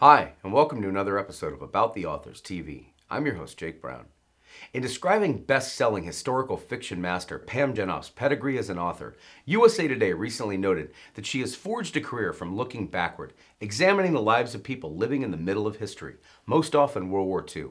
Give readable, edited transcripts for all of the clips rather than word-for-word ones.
Hi, and welcome to another episode of About the Authors TV. I'm your host, Jake Brown. In describing best-selling historical fiction master Pam Jenoff's pedigree as an author, USA Today recently noted that she has forged a career from looking backward, examining the lives of people living in the middle of history, most often World War II.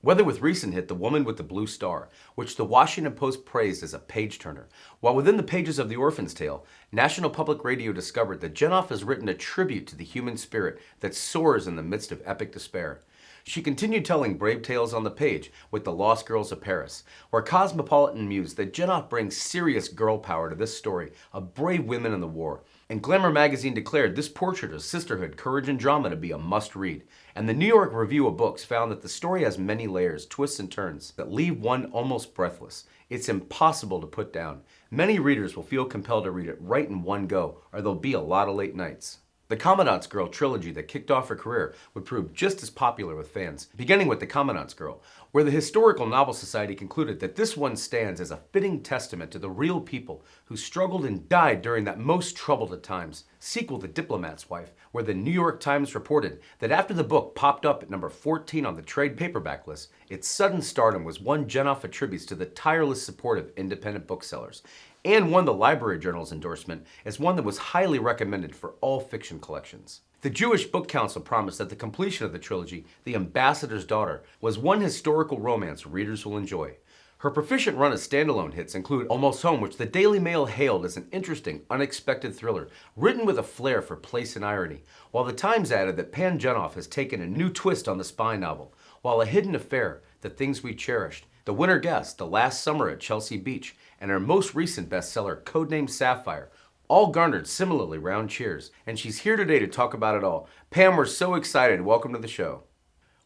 Whether with recent hit The Woman with the Blue Star, which the Washington Post praised as a page-turner, while within the pages of The Orphan's Tale, National Public Radio discovered that Jenoff has written a tribute to the human spirit that soars in the midst of epic despair. She continued telling brave tales on the page with The Lost Girls of Paris, where Cosmopolitan mused that Jenoff brings serious girl power to this story of brave women in the war. And Glamour magazine declared this portrait of sisterhood, courage, and drama to be a must-read. And the New York Review of Books found that the story has many layers, twists, and turns that leave one almost breathless. It's impossible to put down. Many readers will feel compelled to read it right in one go, or there'll be a lot of late nights. The Commandant's Girl trilogy that kicked off her career would prove just as popular with fans, beginning with The Commandant's Girl, where the Historical Novel Society concluded that this one stands as a fitting testament to the real people who struggled and died during that most troubled of times. Sequel, The Diplomat's Wife, where the New York Times reported that after the book popped up at number 14 on the trade paperback list, its sudden stardom was one Jenoff attributes to the tireless support of independent booksellers, and won the Library Journal's endorsement as one that was highly recommended for all fiction collections. The Jewish Book Council promised that the completion of the trilogy, The Ambassador's Daughter, was one historical romance readers will enjoy. Her proficient run of standalone hits include Almost Home, which the Daily Mail hailed as an interesting, unexpected thriller, written with a flair for place and irony, while the Times added that Pam Jenoff has taken a new twist on the spy novel, while A Hidden Affair, The Things We Cherished, The Winter Guest, The Last Summer at Chelsea Beach, and her most recent bestseller, Codename Sapphire, all garnered similarly round cheers, and she's here today to talk about it all. Pam, we're so excited. Welcome to the show.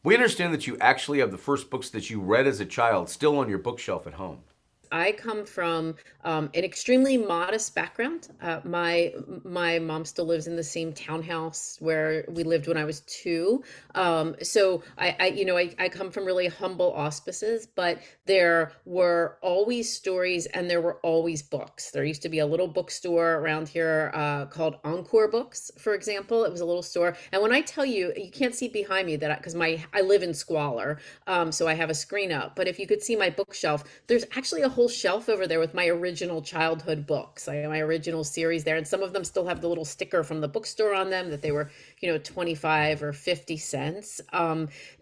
We understand that you actually have the first books that you read as a child still on your bookshelf at home. I come from an extremely modest background. My mom still lives in the same townhouse where we lived when I was two. So I come from really humble auspices, but there were always stories and there were always books. There used to be a little bookstore around here called Encore Books, for example. It was a little store, and when I tell you, you can't see behind me that because I live in squalor, so I have a screen up. But if you could see my bookshelf, there's actually a whole shelf over there with my original childhood books. I have my original series there, and some of them still have the little sticker from the bookstore on them that they were, 25 or 50 cents.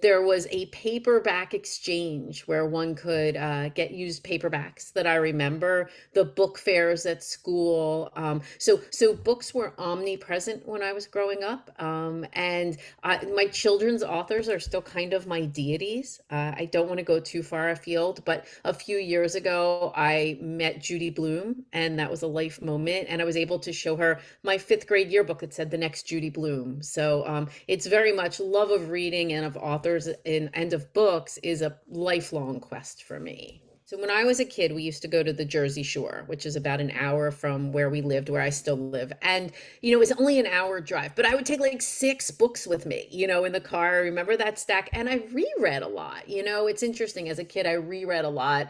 There was a paperback exchange where one could get used paperbacks that I remember, the book fairs at school. So books were omnipresent when I was growing up. My children's authors are still kind of my deities. I don't want to go too far afield, but a few years ago, I met Judy Blume, and that was a life moment. And I was able to show her my fifth grade yearbook that said the next Judy Blume. So it's very much love of reading and of authors and of books is a lifelong quest for me. So when I was a kid, we used to go to the Jersey Shore, which is about an hour from where we lived, where I still live. And, it was only an hour drive, but I would take like 6 books with me, in the car. I remember that stack. And I reread a lot. It's interesting. As a kid, I reread a lot,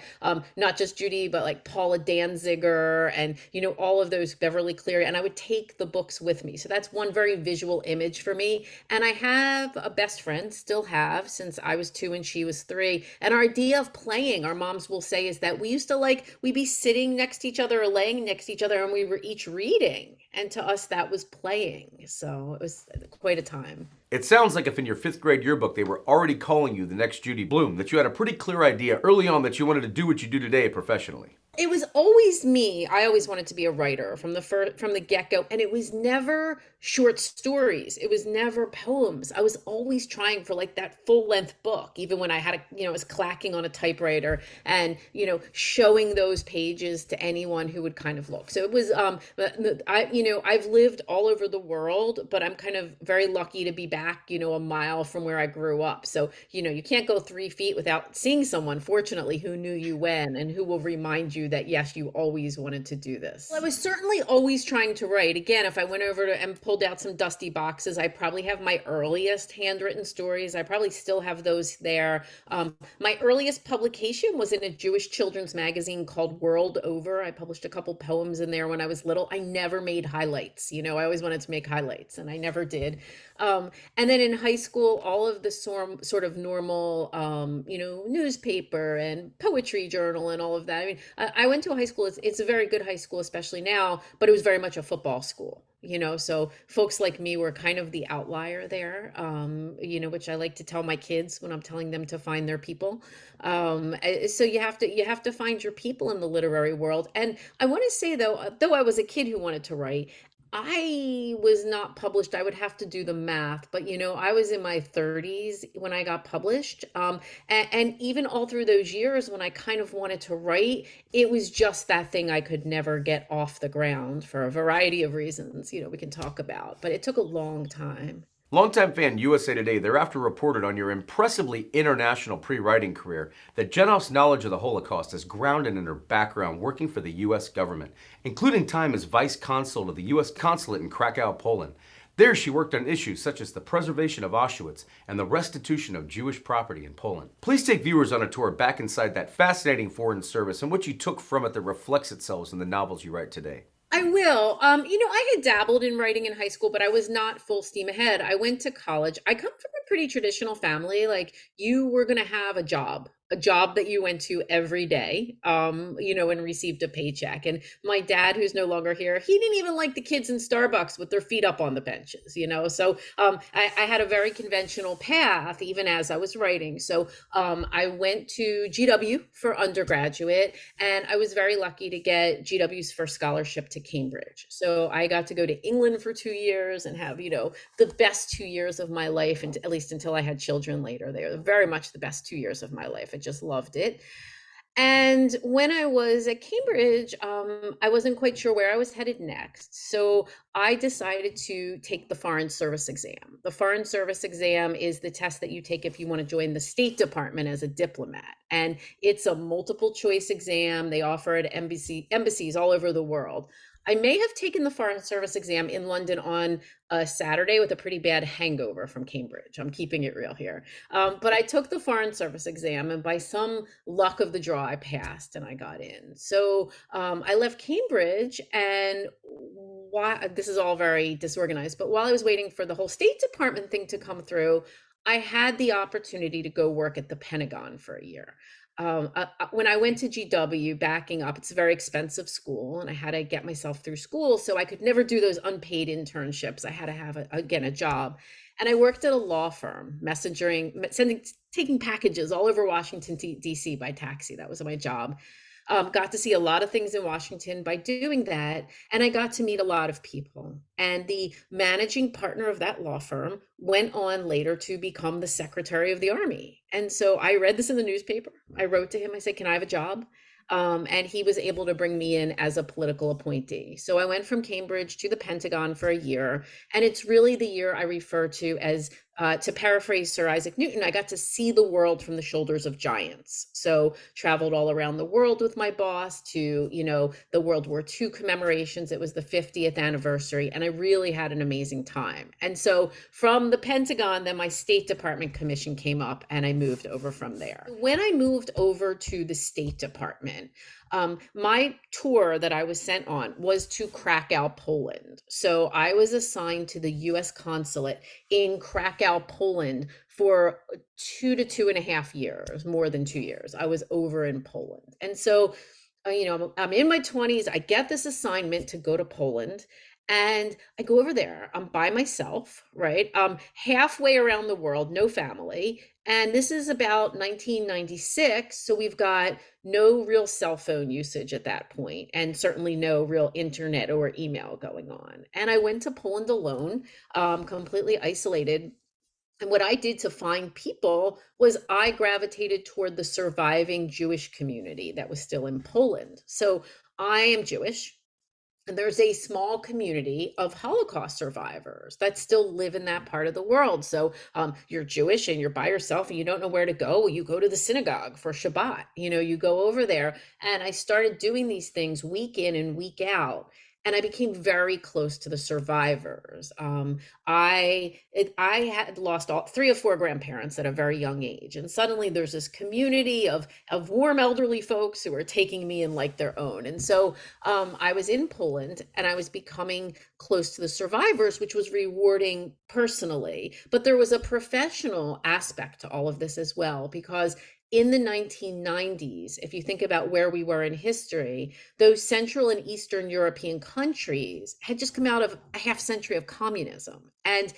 not just Judy, but like Paula Danziger and, all of those Beverly Cleary. And I would take the books with me. So that's one very visual image for me. And I have a best friend, still have, since I was 2 and she was 3. And our idea of playing, our moms will say, is that we used to we'd be sitting next to each other or laying next to each other and we were each reading. And to us, that was playing. So it was quite a time. It sounds like if in your 5th grade yearbook they were already calling you the next Judy Blume, that you had a pretty clear idea early on that you wanted to do what you do today professionally. It was always me. I always wanted to be a writer from the get-go, and it was never short stories. It was never poems. I was always trying for like that full-length book, even when I had I was clacking on a typewriter and, showing those pages to anyone who would kind of look. So it was I've lived all over the world, but I'm kind of very lucky to be back, a mile from where I grew up. So, you can't go 3 feet without seeing someone, fortunately, who knew you when and who will remind you that, yes, you always wanted to do this. Well, I was certainly always trying to write. Again, if I went over and pulled out some dusty boxes, I probably have my earliest handwritten stories. I probably still have those there. My earliest publication was in a Jewish children's magazine called World Over. I published a couple poems in there when I was little. I never made highlights. I always wanted to make highlights and I never did. And then in high school, all of the sort of normal, newspaper and poetry journal and all of that. I mean, I went to a high school, it's a very good high school, especially now, but it was very much a football school. So folks like me were kind of the outlier there, which I like to tell my kids when I'm telling them to find their people. So you have to find your people in the literary world. And I want to say though I was a kid who wanted to write, I was not published. I would have to do the math, but I was in my 30s when I got published. And even all through those years when I kind of wanted to write, it was just that thing I could never get off the ground for a variety of reasons, we can talk about, but it took a long time. Longtime fan USA Today thereafter reported on your impressively international pre-writing career that Jenoff's knowledge of the Holocaust is grounded in her background working for the U.S. government, including time as vice consul to the U.S. consulate in Krakow, Poland. There she worked on issues such as the preservation of Auschwitz and the restitution of Jewish property in Poland. Please take viewers on a tour back inside that fascinating foreign service and what you took from it that reflects itself in the novels you write today. I will. I had dabbled in writing in high school, but I was not full steam ahead. I went to college. I come from a pretty traditional family. Like you were going to have a job that you went to every day, and received a paycheck. And my dad, who's no longer here, he didn't even like the kids in Starbucks with their feet up on the benches, So I had a very conventional path, even as I was writing. So I went to GW for undergraduate, and I was very lucky to get GW's first scholarship to Cambridge. So I got to go to England for 2 years and have, the best 2 years of my life, and at least until I had children later. They were very much the best 2 years of my life. I just loved it. And when I was at Cambridge, I wasn't quite sure where I was headed next. So I decided to take the Foreign Service exam. The Foreign Service exam is the test that you take if you want to join the State Department as a diplomat. And it's a multiple choice exam. They offer it at embassies all over the world. I may have taken the Foreign Service exam in London on a Saturday with a pretty bad hangover from Cambridge. I'm keeping it real here. But I took the Foreign Service exam, and by some luck of the draw, I passed and I got in. So I left Cambridge, and this is all very disorganized, but while I was waiting for the whole State Department thing to come through, I had the opportunity to go work at the Pentagon for a year. When I went to GW, backing up, it's a very expensive school, and I had to get myself through school, so I could never do those unpaid internships. I had to have a job, and I worked at a law firm, taking packages all over Washington D.C. by taxi. That was my job. Got to see a lot of things in Washington by doing that, and I got to meet a lot of people. And the managing partner of that law firm went on later to become the Secretary of the Army. And so I read this in the newspaper. I wrote to him. I said, "Can I have a job?" And he was able to bring me in as a political appointee. So I went from Cambridge to the Pentagon for a year, and it's really the year I refer to as, to paraphrase Sir Isaac Newton, I got to see the world from the shoulders of giants. So traveled all around the world with my boss to, the World War II commemorations. It was the 50th anniversary, and I really had an amazing time. And so from the Pentagon, then my State Department commission came up, and I moved over from there. When I moved over to the State Department, my tour that I was sent on was to Krakow, Poland. So I was assigned to the U.S. consulate in Krakow, Poland for 2 to 2.5 years, more than 2 years. I was over in Poland. And so, I'm in my 20s. I get this assignment to go to Poland. And I go over there. I'm by myself, right? Halfway around the world, no family. And this is about 1996. So we've got no real cell phone usage at that point, and certainly no real internet or email going on. And I went to Poland alone, completely isolated. And what I did to find people was I gravitated toward the surviving Jewish community that was still in Poland. So I am Jewish. And there's a small community of Holocaust survivors that still live in that part of the world. So you're Jewish and you're by yourself and you don't know where to go. Well, you go to the synagogue for Shabbat. You go over there. And I started doing these things week in and week out. and I became very close to the survivors. I had lost all three or four grandparents at a very young age, and suddenly there's this community of warm elderly folks who are taking me in like their own. And so I was in Poland, and I was becoming close to the survivors, which was rewarding personally. But there was a professional aspect to all of this as well, because in the 1990s, if you think about where we were in history, those Central and Eastern European countries had just come out of a half century of communism. And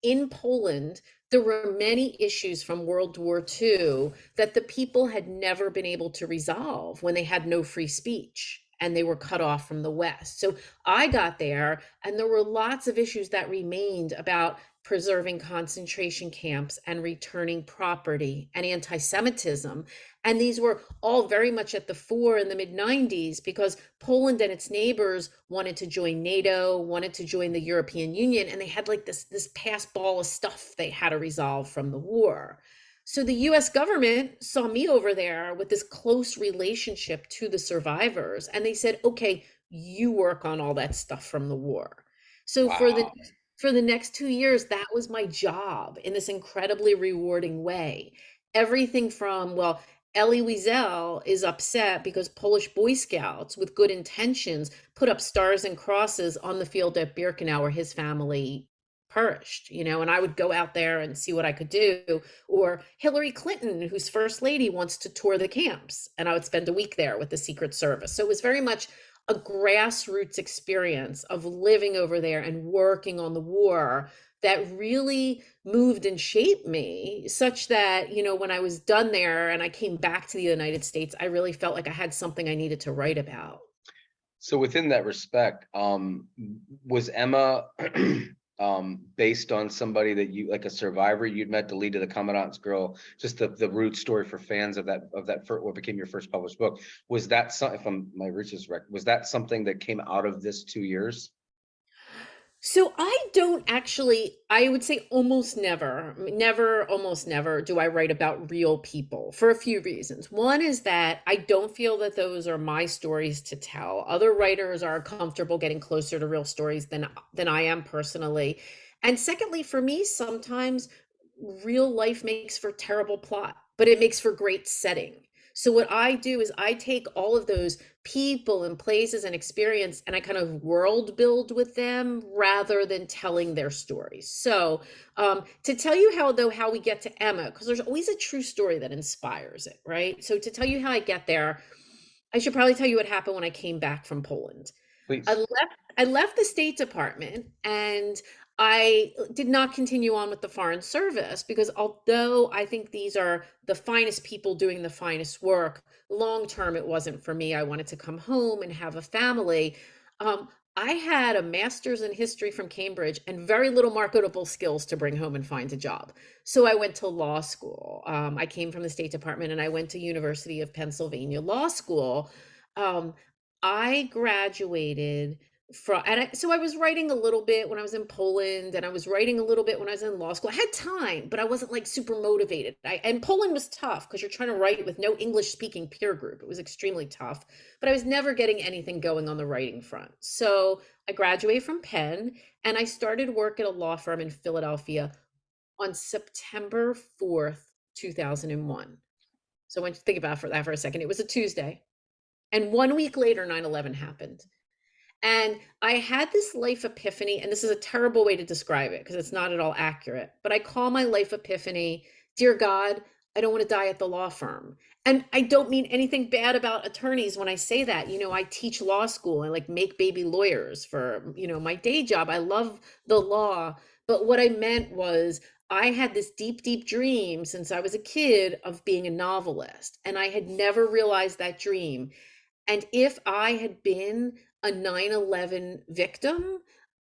in Poland, there were many issues from World War II that the people had never been able to resolve when they had no free speech and they were cut off from the West. So I got there, and there were lots of issues that remained about preserving concentration camps and returning property and anti-Semitism. And these were all very much at the fore in the mid 90s, because Poland and its neighbors wanted to join NATO, wanted to join the European Union, and they had like this pass ball of stuff they had to resolve from the war. So the US government saw me over there with this close relationship to the survivors, and they said, okay, you work on all that stuff from the war. So Wow. for the next 2 years, that was my job in this incredibly rewarding way. Everything from, well, Elie Wiesel is upset because Polish Boy Scouts with good intentions put up stars and crosses on the field at Birkenau where his family perished, and I would go out there and see what I could do. Or Hillary Clinton, who's first lady, wants to tour the camps, and I would spend a week there with the Secret Service. So it was very much a grassroots experience of living over there and working on the war that really moved and shaped me, such that, when I was done there and I came back to the United States, I really felt like I had something I needed to write about. So within that respect, was Emma based on somebody that you, like a survivor you'd met, the lead of the Commandant's Girl, just the root story for fans of that what became your first published book? Was that something, if my research is correct, was that something that came out of this 2 years? So I don't actually, I would say almost never, almost never do I write about real people for a few reasons. One is that I don't feel that those are my stories to tell. Other writers are comfortable getting closer to real stories than I am personally. And secondly, for me, sometimes real life makes for terrible plot, but it makes for great setting. So what I do is I take all of those people and places and experience, and I kind of world build with them rather than telling their stories. So to tell you how we get to Emma, because there's always a true story that inspires it, right? So to tell you how I get there, I should probably tell you what happened when I came back from Poland. I Please. left I left the State Department, and I did not continue on with the Foreign Service, because although I think these are the finest people doing the finest work, long term it wasn't for me. I wanted to come home and have a family. Um, I had a master's in history from Cambridge and very little marketable skills to bring home and find a job. So I went to law school. I came from the State Department and I went to University of Pennsylvania Law School. Um, I graduated from, so I was writing a little bit when I was in Poland, and I was writing a little bit when I was in law school. I had time, but I wasn't like super motivated. And Poland was tough because you're trying to write with no English speaking peer group. It was extremely tough, but I was never getting anything going on the writing front. So I graduated from Penn, and I started work at a law firm in Philadelphia on September 4th, 2001. So I want you to think about that for a second. It was a Tuesday. And 1 week later, 9/11 happened. And I had this life epiphany, and this is a terrible way to describe it because it's not at all accurate, but I call my life epiphany, Dear God, I don't want to die at the law firm. And I don't mean anything bad about attorneys when I say that. I teach law school and like make baby lawyers for, my day job. I love the law. But what I meant was I had this deep, deep dream since I was a kid of being a novelist, and I had never realized that dream. And if I had been a 9/11 victim,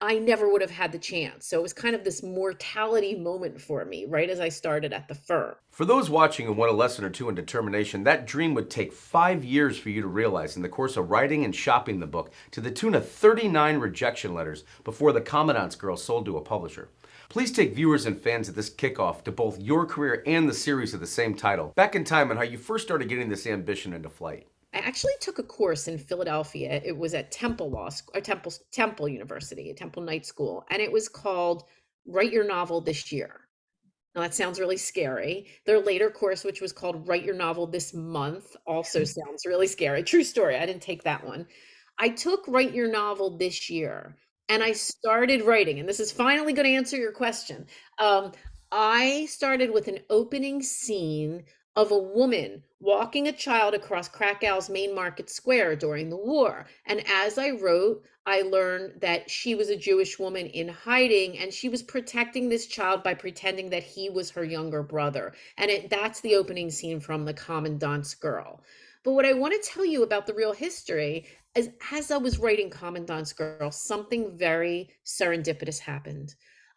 I never would have had the chance. So it was kind of this mortality moment for me, right as I started at the firm. For those watching who want a lesson or two in determination, that dream would take 5 years for you to realize in the course of writing and shopping the book, to the tune of 39 rejection letters before the Commandant's Girl sold to a publisher. Please take viewers and fans at this kickoff to both your career and the series of the same title, back in time and how you first started getting this ambition into flight. actually took a course in Philadelphia. It was at Temple Law School, or Temple University, Temple Night School, and it was called Write Your Novel This Year. Now that sounds really scary. Their later course, which was called Write Your Novel This Month, also sounds really scary. True story. I didn't take that one. I took Write Your Novel this year and I started writing, and this is finally going to answer your question. Um, I started with an opening scene of a woman walking a child across Krakow's main market square during the war. And as I wrote, I learned that she was a Jewish woman in hiding and she was protecting this child by pretending that he was her younger brother. And that's the opening scene from The Commandant's Girl. But what I want to tell you about the real history is, as I was writing Commandant's Girl, something very serendipitous happened.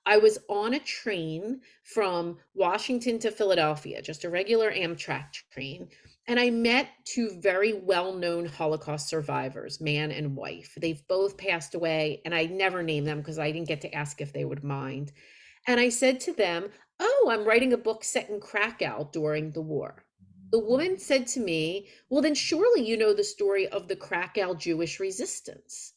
I was on a train from Washington to Philadelphia, just a regular Amtrak train. And I met two very well known Holocaust survivors, man and wife. They've both passed away, and I never named them because I didn't get to ask if they would mind. And I said to them, "Oh, I'm writing a book set in Krakow during the war." The woman said to me, "Well, then surely you know the story of the Krakow Jewish resistance."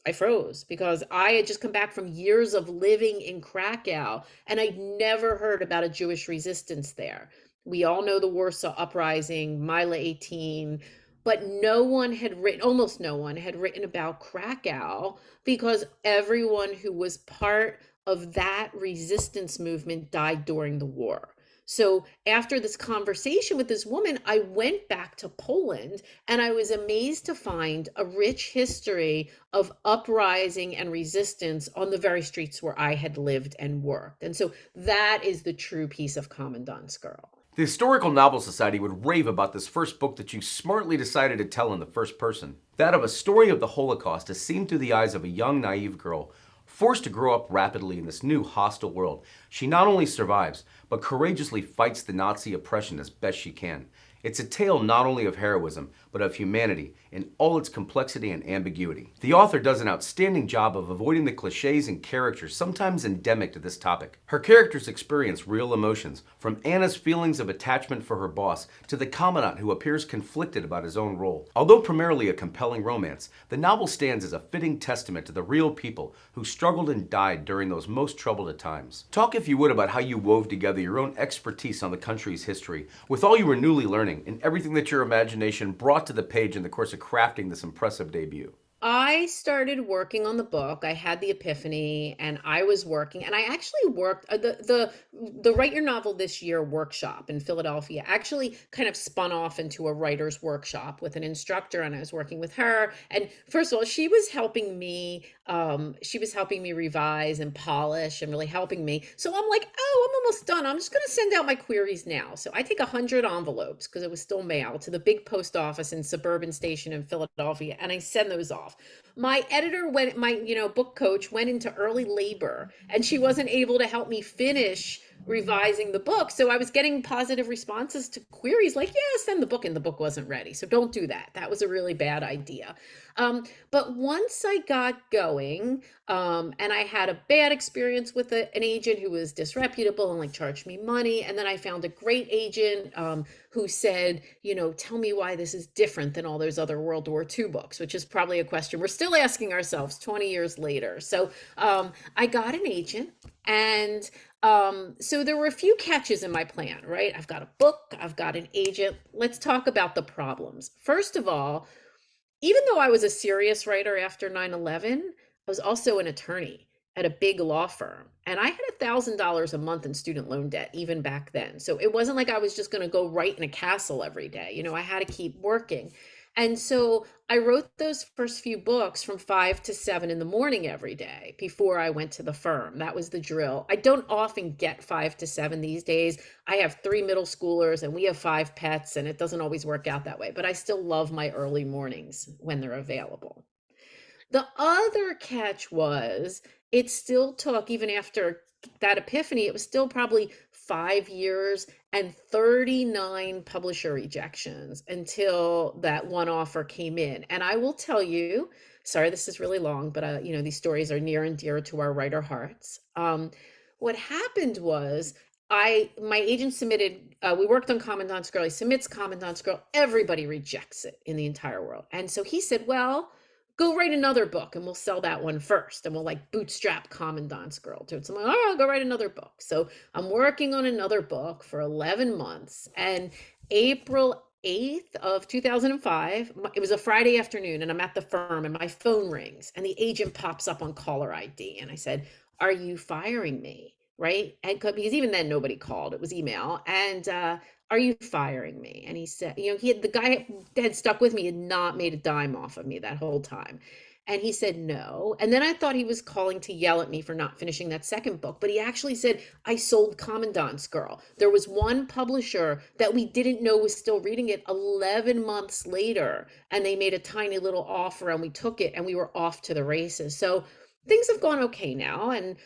I froze because I had just come back from years of living in Krakow and I'd never heard about a Jewish resistance there. We all know the Warsaw Uprising, Mila 18, but no one had written, almost no one had written about Krakow because everyone who was part of that resistance movement died during the war. So after this conversation with this woman, I went back to Poland and I was amazed to find a rich history of uprising and resistance on the very streets where I had lived and worked. And so that is the true piece of Commandant's Girl. The Historical Novel Society would rave about this first book that you smartly decided to tell in the first person. That of a story of the Holocaust as seen through the eyes of a young, naive girl forced to grow up rapidly in this new hostile world. She not only survives, but courageously fights the Nazi oppression as best she can. It's a tale not only of heroism, but of humanity in all its complexity and ambiguity. The author does an outstanding job of avoiding the cliches and characters sometimes endemic to this topic. Her characters experience real emotions, from Anna's feelings of attachment for her boss to the commandant who appears conflicted about his own role. Although primarily a compelling romance, the novel stands as a fitting testament to the real people who struggled and died during those most troubled of times. Talk, if you would, about how you wove together your own expertise on the country's history with all you were newly learning and everything that your imagination brought to the page in the course of crafting this impressive debut. I started working on the book. I had the epiphany and I was working and I actually worked the Write Your Novel This Year workshop in Philadelphia actually kind of spun off into a writer's workshop with an instructor and I was working with her. And first of all, she was helping me revise and polish and really helping me. So I'm like, "Oh, I'm almost done. I'm just going to send out my queries now." So I take 100 envelopes because it was still mail to the big post office in Suburban Station in Philadelphia and I send those off. My editor went, my, book coach went into early labor and she wasn't able to help me finish revising the book. So I was getting positive responses to queries like, "Yeah, send the book," and the book wasn't ready. So don't do that. That was a really bad idea. But once I got going, and I had a bad experience with an agent who was disreputable and like charged me money. And then I found a great agent who said, "Tell me why this is different than all those other World War II books," which is probably a question we're still asking ourselves 20 years later. So I got an agent and so there were a few catches in my plan, right? I've got a book, I've got an agent. Let's talk about the problems. First of all, even though I was a serious writer after 9/11, I was also an attorney at a big law firm. And I had $1,000 a month in student loan debt even back then. So it wasn't like I was just going to go write in a castle every day. I had to keep working. And so I wrote those first few books from 5 to 7 in the morning every day before I went to the firm. That was the drill. I don't often get 5 to 7 these days. I have 3 middle schoolers and we have 5 pets, and it doesn't always work out that way. But I still love my early mornings when they're available. The other catch was it still took, even after that epiphany, it was still probably 5 years and 39 publisher rejections until that one offer came in. And I will tell you, sorry, this is really long, but these stories are near and dear to our writer hearts. What happened was my agent submitted, we worked on Commandant's Girl. He submits Commandant's Girl. Everybody rejects it in the entire world. And so he said, well, go write another book and we'll sell that one first. And we'll like bootstrap Commandant's Girl to it. So I'm like, all right, I'll go write another book. So I'm working on another book for 11 months. And April 8th of 2005, it was a Friday afternoon, and I'm at the firm and my phone rings and the agent pops up on caller ID. And I said, are you firing me? Right. And because even then nobody called, it was email. And are you firing me? And he said, the guy that had stuck with me had not made a dime off of me that whole time. And he said no. And then I thought he was calling to yell at me for not finishing that second book, but he actually said, I sold Commandant's Girl. There was one publisher that we didn't know was still reading it 11 months later, and they made a tiny little offer and we took it and we were off to the races. So things have gone okay now, and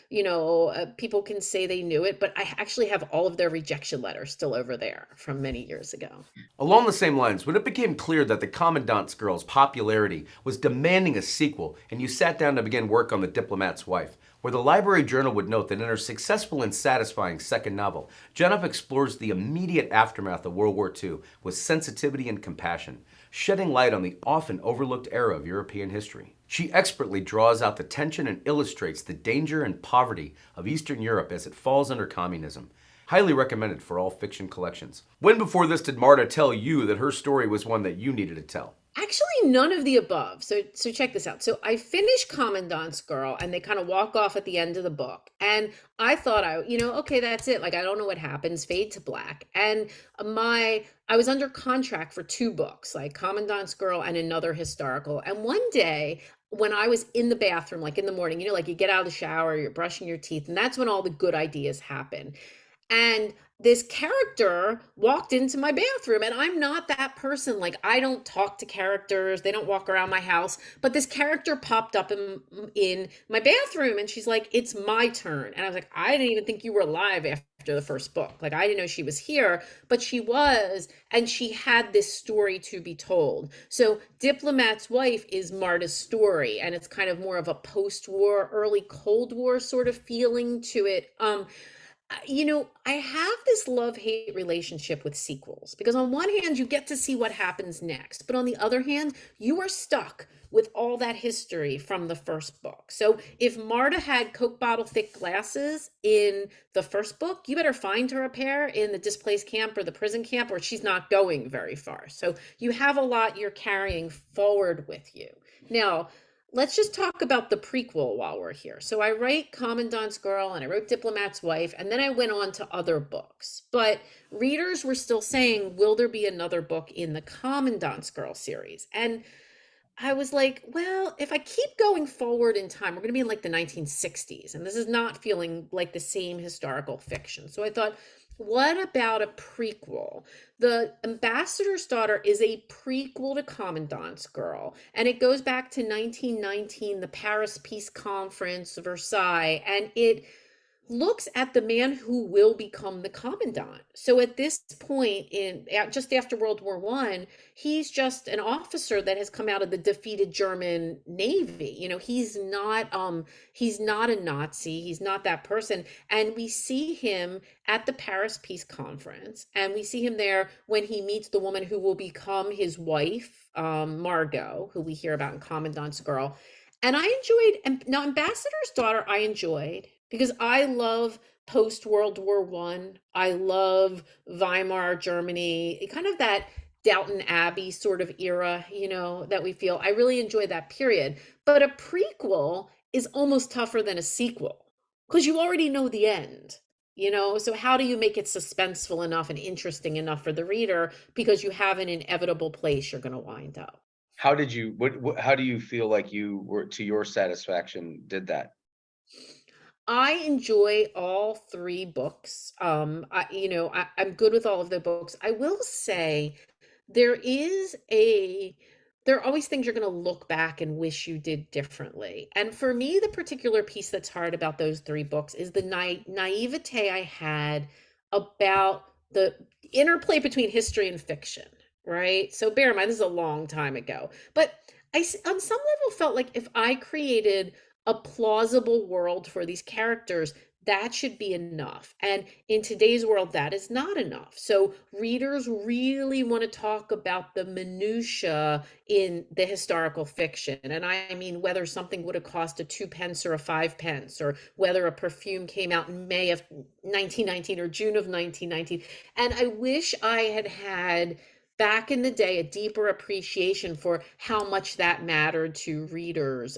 people can say they knew it, but I actually have all of their rejection letters still over there from many years ago. Along the same lines, when it became clear that the Commandant's Girl's popularity was demanding a sequel, and you sat down to begin work on The Diplomat's Wife, where the Library Journal would note that in her successful and satisfying second novel, Jenoff explores the immediate aftermath of World War II with sensitivity and compassion, shedding light on the often overlooked era of European history. She expertly draws out the tension and illustrates the danger and poverty of Eastern Europe as it falls under communism. Highly recommended for all fiction collections. When before this did Marta tell you that her story was one that you needed to tell? Actually, none of the above. So check this out. So I finish Commandant's Girl and they kind of walk off at the end of the book. And I thought okay, that's it. Like, I don't know what happens, fade to black. And I was under contract for two books, like Commandant's Girl and another historical. And one day when I was in the bathroom, like in the morning, like you get out of the shower, you're brushing your teeth, and that's when all the good ideas happen. And this character walked into my bathroom, and I'm not that person. Like, I don't talk to characters, they don't walk around my house, but this character popped up in my bathroom, and she's like, it's my turn. And I was like, I didn't even think you were alive after the first book. Like, I didn't know she was here, but she was, and she had this story to be told. So Diplomat's Wife is Marta's story, and it's kind of more of a post-war, early Cold War sort of feeling to it. I have this love-hate relationship with sequels because on one hand, you get to see what happens next, but on the other hand, you are stuck with all that history from the first book. So if Marta had Coke bottle thick glasses in the first book, you better find her a pair in the displaced camp or the prison camp, or she's not going very far. So you have a lot you're carrying forward with you. Now, let's just talk about the prequel while we're here. So I write Commandant's Girl and I wrote Diplomat's Wife, and then I went on to other books. But readers were still saying, will there be another book in the Commandant's Girl series? And I was like, well, if I keep going forward in time, we're going to be in like the 1960s, and this is not feeling like the same historical fiction. So I thought, what about a prequel? The Ambassador's Daughter is a prequel to Commandant's Girl, and it goes back to 1919, the Paris Peace Conference, Versailles, and it looks at the man who will become the commandant. So at this point just after World War I, he's just an officer that has come out of the defeated German Navy. He's not a Nazi, he's not that person. And we see him at the Paris Peace Conference, and we see him there when he meets the woman who will become his wife, Margot, who we hear about in Commandant's Girl. And I enjoyed, and now Ambassador's Daughter, I enjoyed because I love post World War One. I love Weimar Germany, kind of that Downton Abbey sort of era, that we feel. I really enjoy that period. But a prequel is almost tougher than a sequel because you already know the end. So how do you make it suspenseful enough and interesting enough for the reader because you have an inevitable place you're going to wind up? How did you how do you feel like you were, to your satisfaction, did that? I enjoy all three books. I'm good with all of the books. I will say there is there are always things you're going to look back and wish you did differently. And for me, the particular piece that's hard about those three books is the naivete I had about the interplay between history and fiction, right? So bear in mind, this is a long time ago. But on some level, felt like if I created a plausible world for these characters, that should be enough. And in today's world, that is not enough. So readers really want to talk about the minutia in the historical fiction. And I mean, whether something would have cost a 2 pence or a 5 pence, or whether a perfume came out in May of 1919 or June of 1919. And I wish I had had back in the day a deeper appreciation for how much that mattered to readers,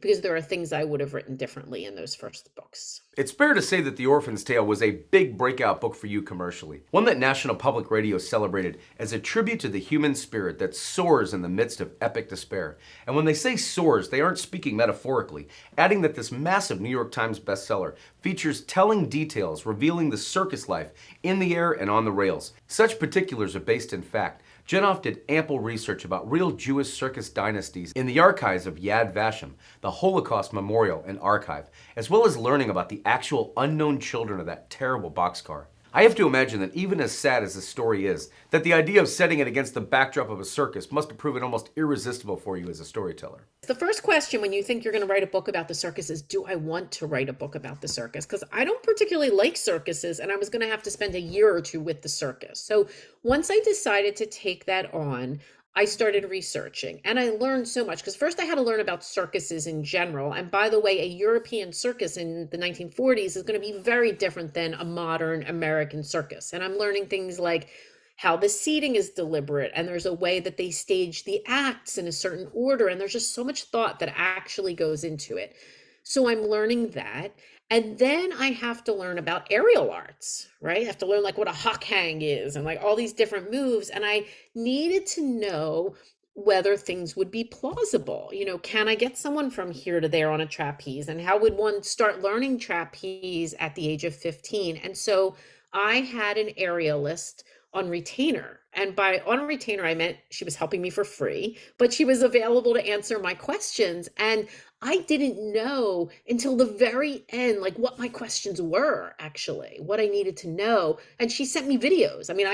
because there are things I would have written differently in those first books. It's fair to say that The Orphan's Tale was a big breakout book for you commercially, one that National Public Radio celebrated as a tribute to the human spirit that soars in the midst of epic despair. And when they say soars, they aren't speaking metaphorically, adding that this massive New York Times bestseller features telling details revealing the circus life in the air and on the rails. Such particulars are based in fact. Jenoff did ample research about real Jewish circus dynasties in the archives of Yad Vashem, the Holocaust Memorial and Archive, as well as learning about the actual unknown children of that terrible boxcar. I have to imagine that even as sad as this story is, that the idea of setting it against the backdrop of a circus must have proven almost irresistible for you as a storyteller. The first question when you think you're going to write a book about the circus is, do I want to write a book about the circus? Because I don't particularly like circuses, and I was going to have to spend a year or two with the circus. So once I decided to take that on, I started researching, and I learned so much, because first I had to learn about circuses in general. And by the way, a European circus in the 1940s is going to be very different than a modern American circus. And I'm learning things like how the seating is deliberate, and there's a way that they stage the acts in a certain order. And there's just so much thought that actually goes into it. So I'm learning that. And then I have to learn about aerial arts, right? I have to learn like what a hawk hang is and like all these different moves. And I needed to know whether things would be plausible. You know, can I get someone from here to there on a trapeze? And how would one start learning trapeze at the age of 15? And so I had an aerialist on retainer. And by on retainer, I meant she was helping me for free, but she was available to answer my questions. And I didn't know until the very end, like what my questions were, actually, what I needed to know. And she sent me videos. I mean,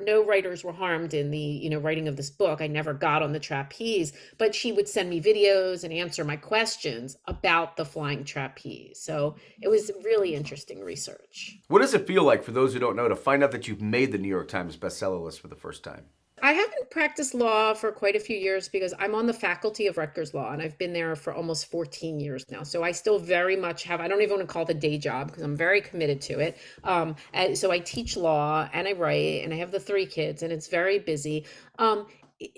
no writers were harmed in the, writing of this book. I never got on the trapeze, but she would send me videos and answer my questions about the flying trapeze. So it was really interesting research. What does it feel like, for those who don't know, to find out that you've made the New York Times bestseller list for the first time? I haven't practiced law for quite a few years because I'm on the faculty of Rutgers Law, and I've been there for almost 14 years now. So I still very much I don't even want to call it a day job because I'm very committed to it. And so I teach law and I write and I have the 3 kids and it's very busy.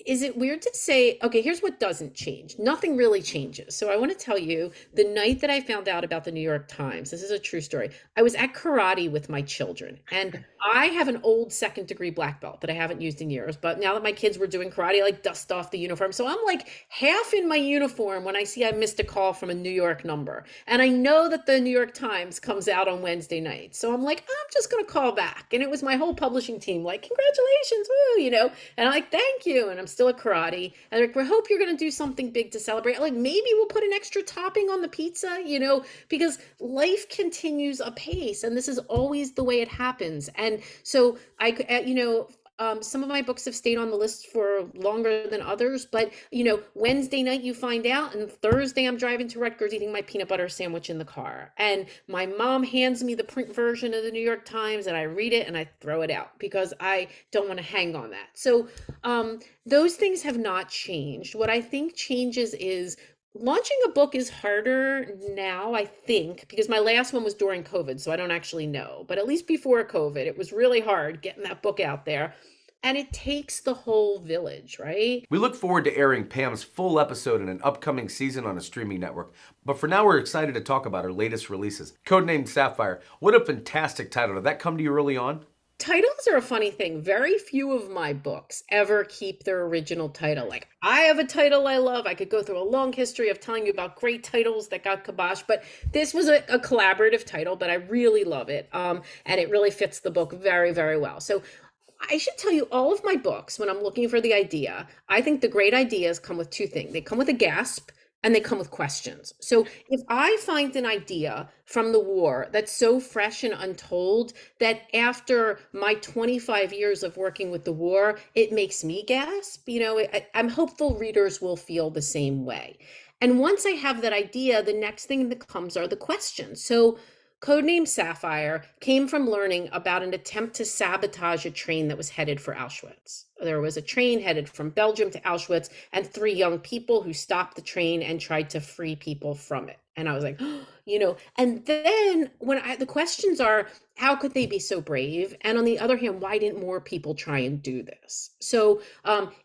Is it weird to say, okay, here's what doesn't change. Nothing really changes. So I want to tell you, the night that I found out about the New York Times, this is a true story. I was at karate with my children, and I have an old 2nd-degree black belt that I haven't used in years. But now that my kids were doing karate, I like dust off the uniform. So I'm like half in my uniform when I see I missed a call from a New York number. And I know that the New York Times comes out on Wednesday night. So I'm like, I'm just going to call back. And it was my whole publishing team like, congratulations, woo, and I'm like, thank you. And I'm still at karate. And they're like, we hope you're going to do something big to celebrate. Like, maybe we'll put an extra topping on the pizza, because life continues apace. And this is always the way it happens. And so some of my books have stayed on the list for longer than others, but Wednesday night you find out, and Thursday I'm driving to Rutgers eating my peanut butter sandwich in the car. And my mom hands me the print version of the New York Times and I read it and I throw it out because I don't want to hang on that. So those things have not changed. What I think changes is launching a book is harder now, I think, because my last one was during COVID, so I don't actually know. But at least before COVID, it was really hard getting that book out there. And it takes the whole village, right? We look forward to airing Pam's full episode in an upcoming season on a streaming network. But for now, we're excited to talk about her latest releases. Codename Sapphire. What a fantastic title. Did that come to you early on? Titles are a funny thing. Very few of my books ever keep their original title. Like, I have a title I love. I could go through a long history of telling you about great titles that got kiboshed, but this was a collaborative title, but I really love it. And it really fits the book very, very well. So I should tell you, all of my books, when I'm looking for the idea, I think the great ideas come with 2 things. They come with a gasp, and they come with questions. So if I find an idea from the war that's so fresh and untold that after my 25 years of working with the war, it makes me gasp, I'm hopeful readers will feel the same way. And once I have that idea, the next thing that comes are the questions. So Codename Sapphire came from learning about an attempt to sabotage a train that was headed for Auschwitz. There was a train headed from Belgium to Auschwitz, and three young people who stopped the train and tried to free people from it. And I was like, and then the questions are, how could they be so brave? And on the other hand, why didn't more people try and do this? So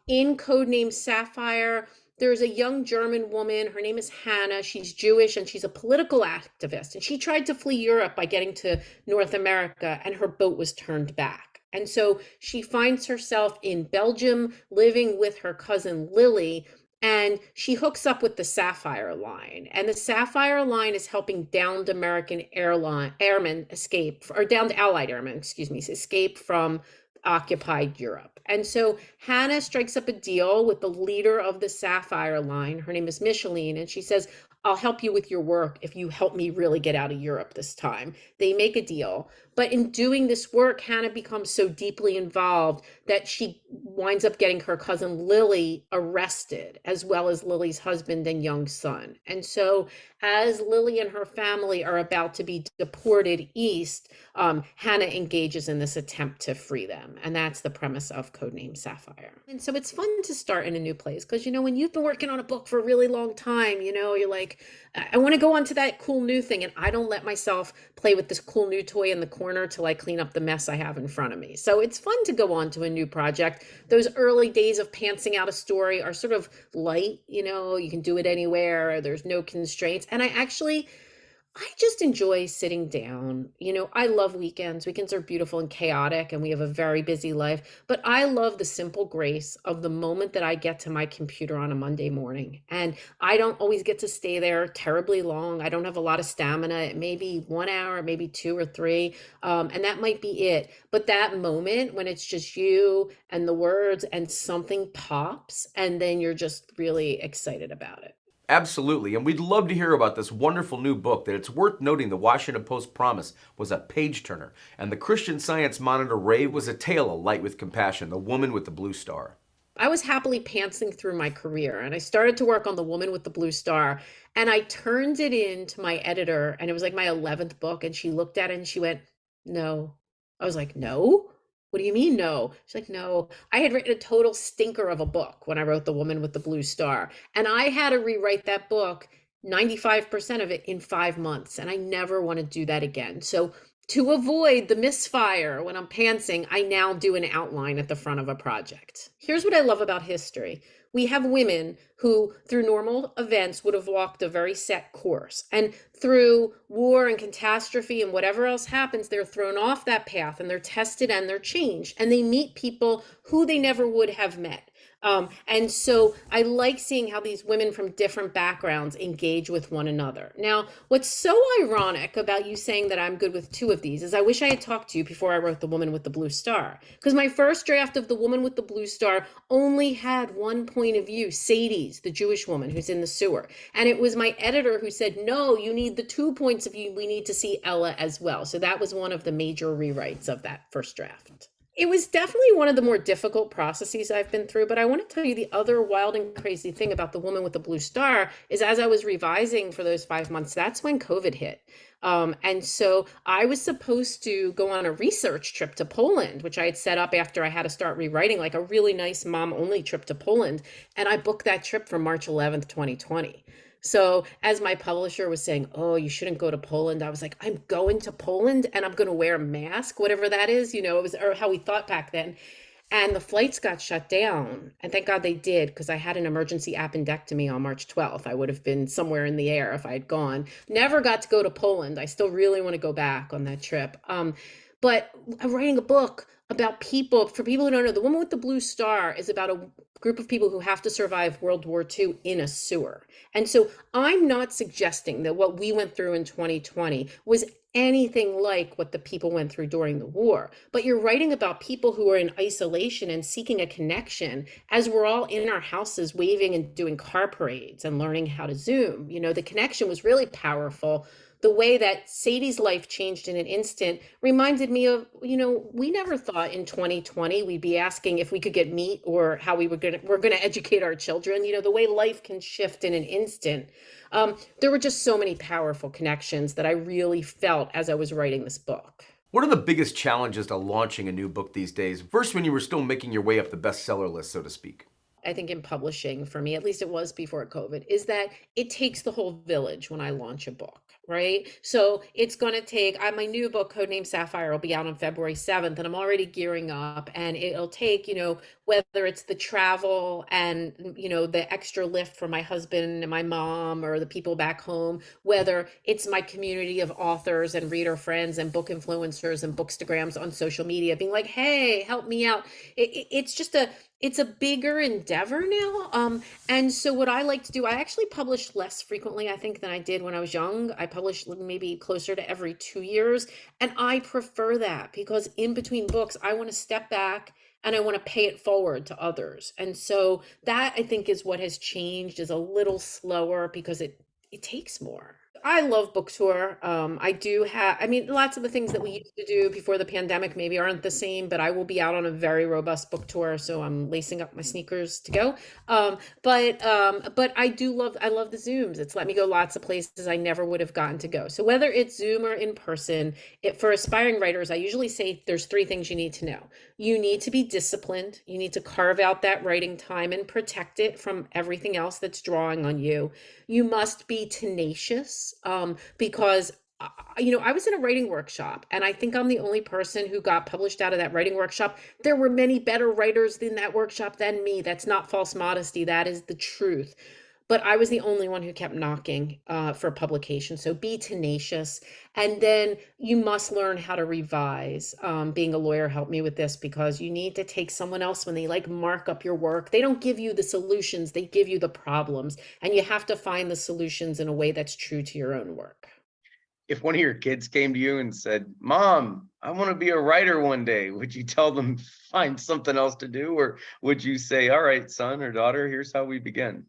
in Codename Sapphire, there's a young German woman. Her name is Hannah. She's Jewish and she's a political activist. And she tried to flee Europe by getting to North America, and her boat was turned back. And so she finds herself in Belgium living with her cousin Lily, and she hooks up with the Sapphire Line. And the Sapphire Line is helping downed American airmen escape, or downed Allied airmen, escape from occupied Europe. And so Hannah strikes up a deal with the leader of the Sapphire Line. Her name is Micheline, and she says, I'll help you with your work if you help me really get out of Europe this time. They make a deal. But in doing this work, Hannah becomes so deeply involved that she winds up getting her cousin Lily arrested, as well as Lily's husband and young son. And so as Lily and her family are about to be deported east, Hannah engages in this attempt to free them. And that's the premise of Codename Sapphire. And so it's fun to start in a new place because, when you've been working on a book for a really long time, you're like, I want to go on to that cool new thing. And I don't let myself play with this cool new toy in the corner till I clean up the mess I have in front of me. So it's fun to go on to a new project. Those early days of pantsing out a story are sort of light, you can do it anywhere. There's no constraints. And I just enjoy sitting down. I love weekends. Weekends are beautiful and chaotic, and we have a very busy life. But I love the simple grace of the moment that I get to my computer on a Monday morning. And I don't always get to stay there terribly long. I don't have a lot of stamina. It may be 1 hour, maybe 2 or 3, and that might be it. But that moment when it's just you and the words and something pops, and then you're just really excited about it. Absolutely, and we'd love to hear about this wonderful new book. That it's worth noting the Washington Post promise was a page-turner, and the Christian Science monitor Rave was a tale alight with compassion, the woman with the blue star. I was happily pantsing through my career, and I started to work on The Woman with the Blue Star, and I turned it in to my editor, and it was like my 11th book, and she looked at it and she went, no. I was like, no? What do you mean, no? She's like, no. I had written a total stinker of a book when I wrote The Woman with the Blue Star, and I had to rewrite that book, 95% of it, in 5 months, and I never want to do that again. So to avoid the misfire when I'm pantsing, I now do an outline at the front of a project. Here's what I love about history. We have women who, through normal events, would have walked a very set course. And through war and catastrophe and whatever else happens, they're thrown off that path and they're tested and they're changed. And they meet people who they never would have met. And so I like seeing how these women from different backgrounds engage with one another. Now, what's so ironic about you saying that I'm good with 2 of these is I wish I had talked to you before I wrote The Woman with the Blue Star, because my first draft of The Woman with the Blue Star only had one point of view, Sadie's, the Jewish woman who's in the sewer. And it was my editor who said, no, you need the 2 points of view. We need to see Ella as well. So that was one of the major rewrites of that first draft. It was definitely one of the more difficult processes I've been through, but I want to tell you the other wild and crazy thing about The Woman with the Blue Star is as I was revising for those 5 months, that's when COVID hit. And so I was supposed to go on a research trip to Poland, which I had set up after I had to start rewriting, like a really nice mom-only trip to Poland. And I booked that trip for March 11th, 2020. So as my publisher was saying, oh, you shouldn't go to Poland, I was like, I'm going to Poland and I'm going to wear a mask, whatever that is, it was or how we thought back then. And the flights got shut down. And thank God they did, because I had an emergency appendectomy on March 12th. I would have been somewhere in the air if I had gone. Never got to go to Poland. I still really want to go back on that trip. But I'm writing a book about people, for people who don't know, The Woman with the Blue Star is about a group of people who have to survive World War II in a sewer. And so I'm not suggesting that what we went through in 2020 was anything like what the people went through during the war. But you're writing about people who are in isolation and seeking a connection as we're all in our houses waving and doing car parades and learning how to Zoom. The connection was really powerful. the way that Sadie's life changed in an instant reminded me of, we never thought in 2020 we'd be asking if we could get meat or how we're gonna educate our children. The way life can shift in an instant. There were just so many powerful connections that I really felt as I was writing this book. What are the biggest challenges to launching a new book these days versus when you were still making your way up the bestseller list, so to speak? I think in publishing, for me, at least it was before COVID, is that it takes the whole village when I launch a book, right? So it's going to take, my new book, Codename Sapphire, will be out on February 7th, and I'm already gearing up, and it'll take, whether it's the travel and, the extra lift for my husband and my mom or the people back home, whether it's my community of authors and reader friends and book influencers and bookstagrams on social media being like, hey, help me out. It's a bigger endeavor now. And so what I like to do, I actually publish less frequently, I think, than I did when I was young. I publish maybe closer to every 2 years. And I prefer that because in between books, I want to step back and I want to pay it forward to others. And so that I think is what has changed, is a little slower because it takes more. I love book tour. I do have, lots of the things that we used to do before the pandemic maybe aren't the same, but I will be out on a very robust book tour, so I'm lacing up my sneakers to go. But I love the Zooms. It's let me go lots of places I never would have gotten to go. So whether it's Zoom or in person, for aspiring writers, I usually say there's 3 things you need to know. You need to be disciplined. You need to carve out that writing time and protect it from everything else that's drawing on you. You must be tenacious, because I was in a writing workshop, and I think I'm the only person who got published out of that writing workshop. There were many better writers in that workshop than me. That's not false modesty. That is the truth. But I was the only one who kept knocking for publication. So be tenacious. And then you must learn how to revise. Being a lawyer helped me with this, because you need to take someone else when they mark up your work. They don't give you the solutions, they give you the problems. And you have to find the solutions in a way that's true to your own work. If one of your kids came to you and said, Mom, I want to be a writer one day, would you tell them find something else to do? Or would you say, all right, son or daughter, here's how we begin?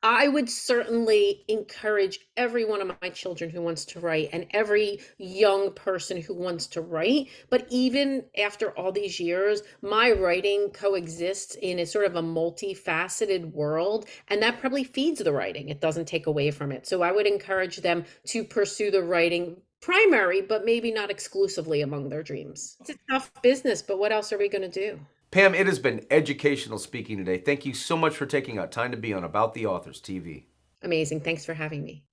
I would certainly encourage every one of my children who wants to write, and every young person who wants to write. But even after all these years, my writing coexists in a sort of a multifaceted world, and that probably feeds the writing. It doesn't take away from it. So I would encourage them to pursue the writing primary, but maybe not exclusively among their dreams. It's a tough business, but what else are we going to do? Pam, it has been educational speaking today. Thank you so much for taking out time to be on About the Authors TV. Amazing. Thanks for having me.